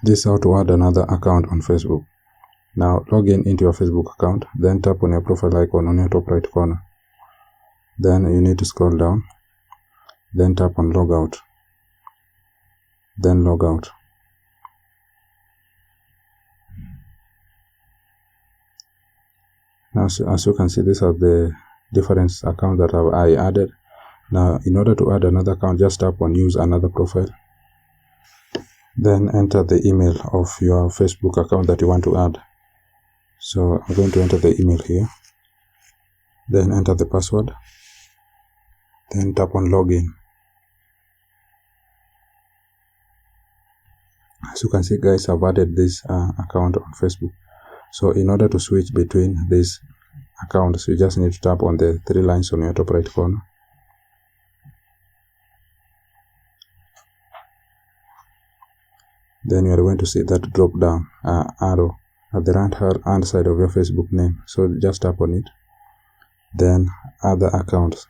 This is how to add another account on Facebook. Now log in into your Facebook account, then tap on your profile icon on your top right corner. Then you need to scroll down, then tap on logout, then log out. Now as you can see, these are the different accounts that I added. Now in order to add another account, just tap on use another profile, then enter the email of your Facebook account that you want to add. So I'm going to enter the email here, then enter the password, then tap on login. As you can see guys, I've added this account on Facebook. So in order to switch between these accounts, you just need to tap on the three lines on your top right corner. Then you are going to see that drop down arrow at the right hand side of your Facebook name. So just tap on it, then other accounts.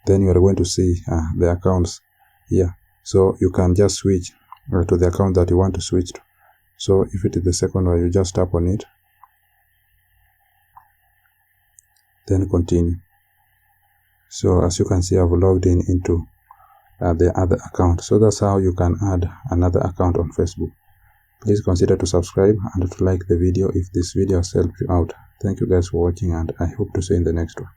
Then you are going to see the accounts here. So you can just switch to the account that you want to switch to. So if it is the second one, you just tap on it, then continue. So as you can see, I've logged in into the other account. So that's how you can add another account on Facebook. Please consider to subscribe and to like the video if this video has helped you out. Thank you guys for watching, and I hope to see you in the next one.